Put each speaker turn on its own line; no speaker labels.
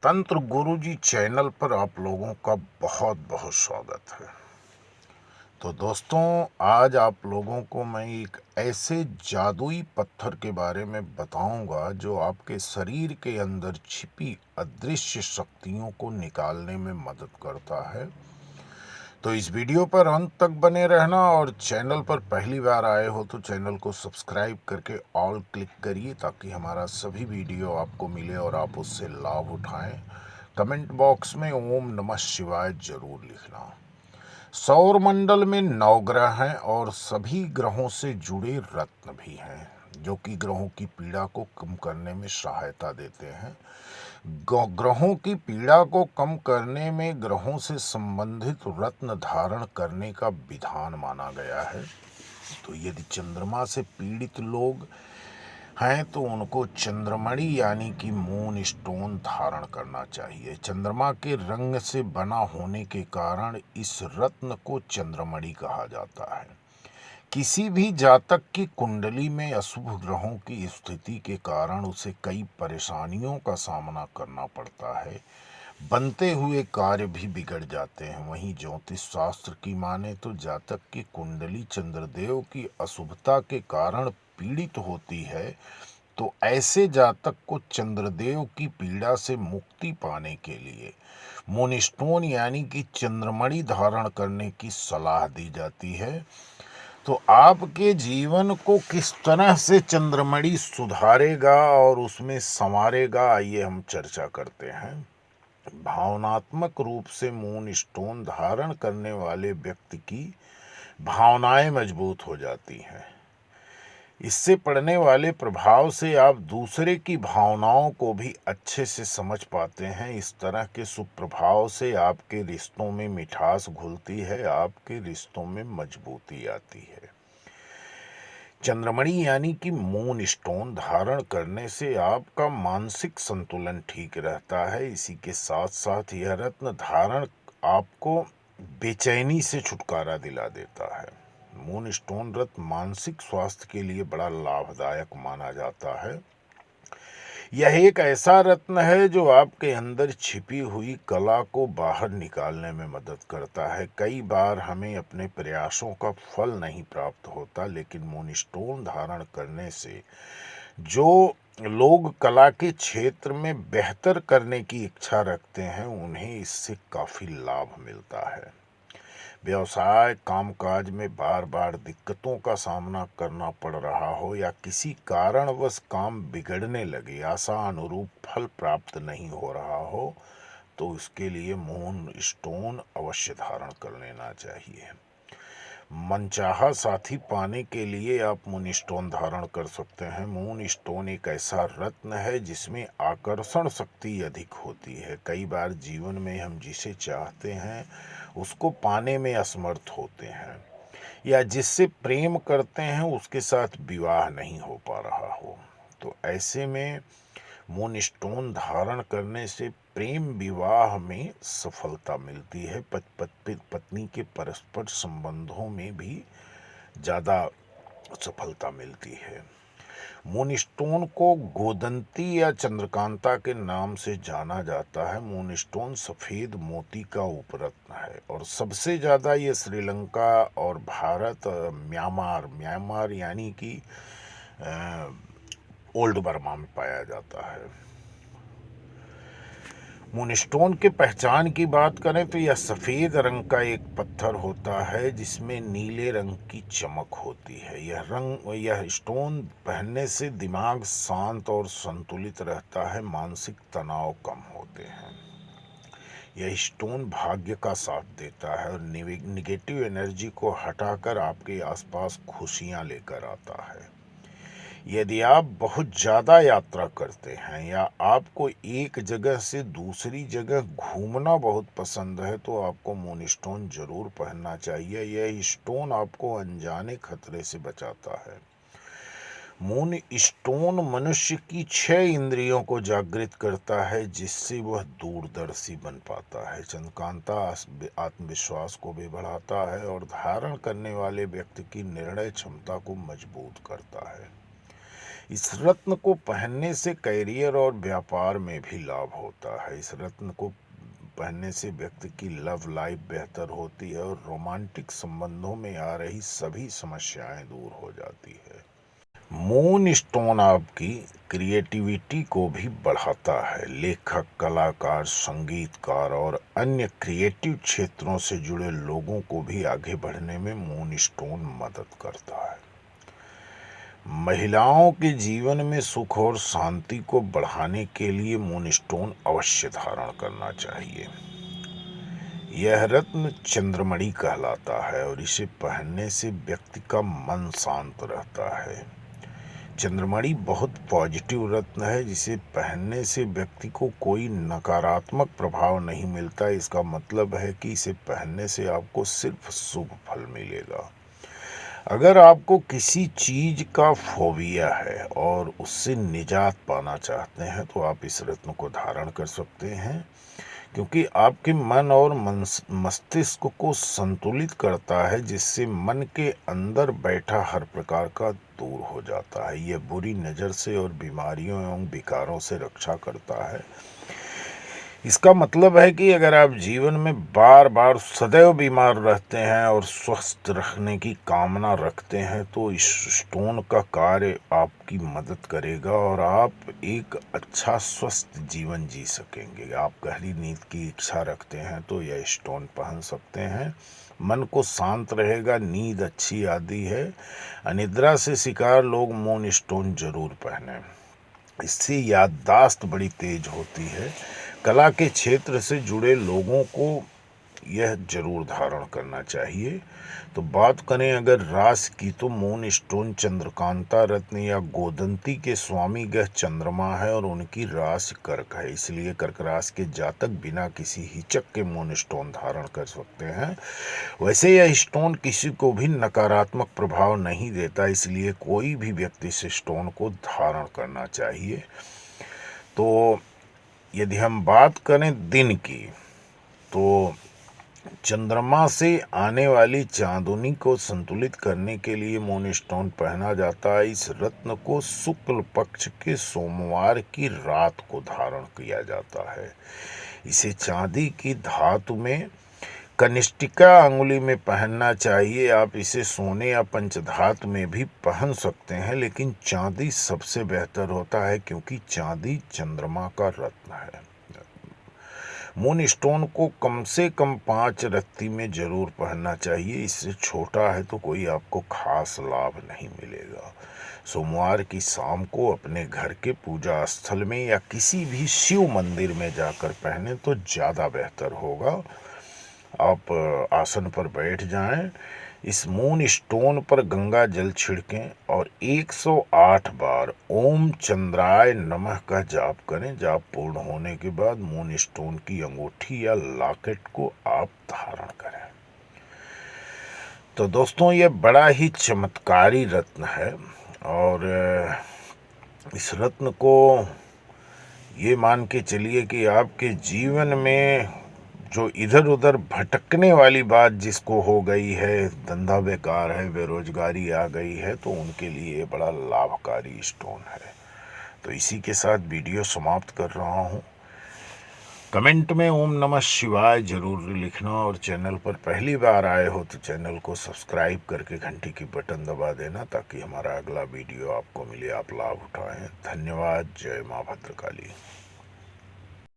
तंत्र गुरुजी चैनल पर आप लोगों का बहुत बहुत स्वागत है। तो दोस्तों, आज आप लोगों को मैं एक ऐसे जादुई पत्थर के बारे में बताऊंगा जो आपके शरीर के अंदर छिपी अदृश्य शक्तियों को निकालने में मदद करता है। तो इस वीडियो पर अंत तक बने रहना, और चैनल पर पहली बार आए हो तो चैनल को सब्सक्राइब करके ऑल क्लिक करिए ताकि हमारा सभी वीडियो आपको मिले और आप उससे लाभ उठाएं। कमेंट बॉक्स में ओम नमः शिवाय जरूर लिखना। सौर मंडल में 9 ग्रह हैं और सभी ग्रहों से जुड़े रत्न भी हैं जो कि ग्रहों की पीड़ा को कम करने में सहायता देते हैं। ग्रहों की पीड़ा को कम करने में ग्रहों से संबंधित रत्न धारण करने का विधान माना गया है। तो यदि चंद्रमा से पीड़ित लोग हैं तो उनको चंद्रमणि यानी कि मून स्टोन धारण करना चाहिए। चंद्रमा के रंग से बना होने के कारण इस रत्न को चंद्रमणि कहा जाता है। किसी भी जातक की कुंडली में अशुभ ग्रहों की स्थिति के कारण उसे कई परेशानियों का सामना करना पड़ता है। बनते हुए कार्य भी बिगड़ जाते हैं। वहीं ज्योतिष शास्त्र की माने तो जातक की कुंडली चंद्रदेव की अशुभता के कारण पीड़ित होती है, तो ऐसे जातक को चंद्रदेव की पीड़ा से मुक्ति पाने के लिए मूनस्टोन यानी कि चंद्रमणि धारण करने की सलाह दी जाती है। तो आपके जीवन को किस तरह से चंद्रमणि सुधारेगा और उसमें संवारेगा, आइए हम चर्चा करते हैं। भावनात्मक रूप से मून स्टोन धारण करने वाले व्यक्ति की भावनाएं मजबूत हो जाती हैं। इससे पड़ने वाले प्रभाव से आप दूसरे की भावनाओं को भी अच्छे से समझ पाते हैं। इस तरह के शुभ प्रभाव से आपके रिश्तों में मिठास घुलती है, आपके रिश्तों में मजबूती आती है। चंद्रमणि यानी कि मून स्टोन धारण करने से आपका मानसिक संतुलन ठीक रहता है। इसी के साथ साथ यह रत्न धारण आपको बेचैनी से छुटकारा दिला देता है। मून स्टोन रत्न मानसिक स्वास्थ्य के लिए बड़ा लाभदायक माना जाता है। यह एक ऐसा रत्न है जो आपके अंदर छिपी हुई कला को बाहर निकालने में मदद करता है। कई बार हमें अपने प्रयासों का फल नहीं प्राप्त होता, लेकिन मूनस्टोन धारण करने से जो लोग कला के क्षेत्र में बेहतर करने की इच्छा रखते हैं उन्हें इससे काफ़ी लाभ मिलता है। व्यवसाय कामकाज में बार बार दिक्कतों का सामना करना पड़ रहा हो या किसी कारणवश काम बिगड़ने लगे, आशा अनुरूप फल प्राप्त नहीं हो रहा हो, तो इसके लिए मून स्टोन अवश्य धारण कर लेना चाहिए। मनचाहा साथी पाने के लिए आप मून स्टोन धारण कर सकते हैं। मून स्टोन एक ऐसा रत्न है जिसमें आकर्षण शक्ति अधिक होती है। कई बार जीवन में हम जिसे चाहते हैं उसको पाने में असमर्थ होते हैं, या जिससे प्रेम करते हैं उसके साथ विवाह नहीं हो पा रहा हो। तो ऐसे में मून स्टोन धारण करने से प्रेम विवाह में सफलता मिलती है। पत्नी के परस्पर संबंधों में भी ज़्यादा सफलता मिलती है। मूनस्टोन को गोदंती या चंद्रकांता के नाम से जाना जाता है। मूनस्टोन सफ़ेद मोती का उपरत्न है और सबसे ज़्यादा ये श्रीलंका और भारत, म्यांमार यानी कि ओल्ड बर्मा में पाया जाता है। मूनस्टोन के पहचान की बात करें तो यह सफ़ेद रंग का एक पत्थर होता है जिसमें नीले रंग की चमक होती है। यह स्टोन पहनने से दिमाग शांत और संतुलित रहता है, मानसिक तनाव कम होते हैं। यह स्टोन भाग्य का साथ देता है और निगेटिव एनर्जी को हटाकर आपके आसपास खुशियां लेकर आता है। यदि आप बहुत ज़्यादा यात्रा करते हैं या आपको एक जगह से दूसरी जगह घूमना बहुत पसंद है तो आपको मूनस्टोन जरूर पहनना चाहिए। यह स्टोन आपको अनजाने खतरे से बचाता है। मून स्टोन मनुष्य की 6 इंद्रियों को जागृत करता है जिससे वह दूरदर्शी बन पाता है। चंद्रकांता आत्मविश्वास को भी बढ़ाता है और धारण करने वाले व्यक्ति की निर्णय क्षमता को मजबूत करता है। इस रत्न को पहनने से करियर और व्यापार में भी लाभ होता है। इस रत्न को पहनने से व्यक्ति की लव लाइफ बेहतर होती है और रोमांटिक संबंधों में आ रही सभी समस्याएं दूर हो जाती है। मून स्टोन आपकी क्रिएटिविटी को भी बढ़ाता है। लेखक, कलाकार, संगीतकार और अन्य क्रिएटिव क्षेत्रों से जुड़े लोगों को भी आगे बढ़ने में मून स्टोन मदद करता है। महिलाओं के जीवन में सुख और शांति को बढ़ाने के लिए मून स्टोन अवश्य धारण करना चाहिए। यह रत्न चंद्रमणि कहलाता है और इसे पहनने से व्यक्ति का मन शांत रहता है। चंद्रमणि बहुत पॉजिटिव रत्न है, जिसे पहनने से व्यक्ति को कोई नकारात्मक प्रभाव नहीं मिलता। इसका मतलब है कि इसे पहनने से आपको सिर्फ शुभ फल मिलेगा। अगर आपको किसी चीज का फोबिया है और उससे निजात पाना चाहते हैं तो आप इस रत्न को धारण कर सकते हैं, क्योंकि आपके मन और मस्तिष्क को संतुलित करता है, जिससे मन के अंदर बैठा हर प्रकार का दूर हो जाता है। यह बुरी नज़र से और बीमारियों एवं विकारों से रक्षा करता है। इसका मतलब है कि अगर आप जीवन में बार बार सदैव बीमार रहते हैं और स्वस्थ रखने की कामना रखते हैं तो इस स्टोन का कार्य आपकी मदद करेगा और आप एक अच्छा स्वस्थ जीवन जी सकेंगे। आप गहरी नींद की इच्छा रखते हैं तो यह स्टोन पहन सकते हैं। मन को शांत रहेगा, नींद अच्छी आती है। अनिद्रा से शिकार लोग मून स्टोन जरूर पहने। इससे याददाश्त बड़ी तेज होती है। कला के क्षेत्र से जुड़े लोगों को यह जरूर धारण करना चाहिए। तो बात करें अगर राशि की, तो मून स्टोन चंद्रकांता रत्न या गोदंती के स्वामी ग्रह चंद्रमा है और उनकी राशि कर्क है। इसलिए कर्क राशि के जातक बिना किसी हिचक के मून स्टोन धारण कर सकते हैं। वैसे यह स्टोन किसी को भी नकारात्मक प्रभाव नहीं देता, इसलिए कोई भी व्यक्ति इस स्टोन को धारण करना चाहिए। तो यदि हम बात करें दिन की, तो चंद्रमा से आने वाली चांदनी को संतुलित करने के लिए मून स्टोन पहना जाता है। इस रत्न को शुक्ल पक्ष के सोमवार की रात को धारण किया जाता है। इसे चांदी की धातु में कनिष्ठिका अंगुली में पहनना चाहिए। आप इसे सोने या पंचधातु में भी पहन सकते हैं, लेकिन चांदी सबसे बेहतर होता है क्योंकि चांदी चंद्रमा का रत्न है। मून स्टोन को कम से कम 5 रत्ती में जरूर पहनना चाहिए। इससे छोटा है तो कोई आपको खास लाभ नहीं मिलेगा। सोमवार की शाम को अपने घर के पूजा स्थल में या किसी भी शिव मंदिर में जाकर पहने तो ज़्यादा बेहतर होगा। आप आसन पर बैठ जाएं, इस मून स्टोन पर गंगा जल छिड़कें और 108 बार ओम चंद्राय नमः का जाप करें। जाप पूर्ण होने के बाद मून स्टोन की अंगूठी या लॉकेट को आप धारण करें। तो दोस्तों, यह बड़ा ही चमत्कारी रत्न है और इस रत्न को ये मान के चलिए कि आपके जीवन में जो इधर उधर भटकने वाली बात जिसको हो गई है, धंधा बेकार है, बेरोजगारी आ गई है, तो उनके लिए बड़ा लाभकारी स्टोन है। तो इसी के साथ वीडियो समाप्त कर रहा हूँ। कमेंट में ओम नमः शिवाय जरूर लिखना और चैनल पर पहली बार आए हो तो चैनल को सब्सक्राइब करके घंटी की बटन दबा देना ताकि हमारा अगला वीडियो आपको मिले, आप लाभ उठाएं। धन्यवाद। जय माँ भद्रकाली।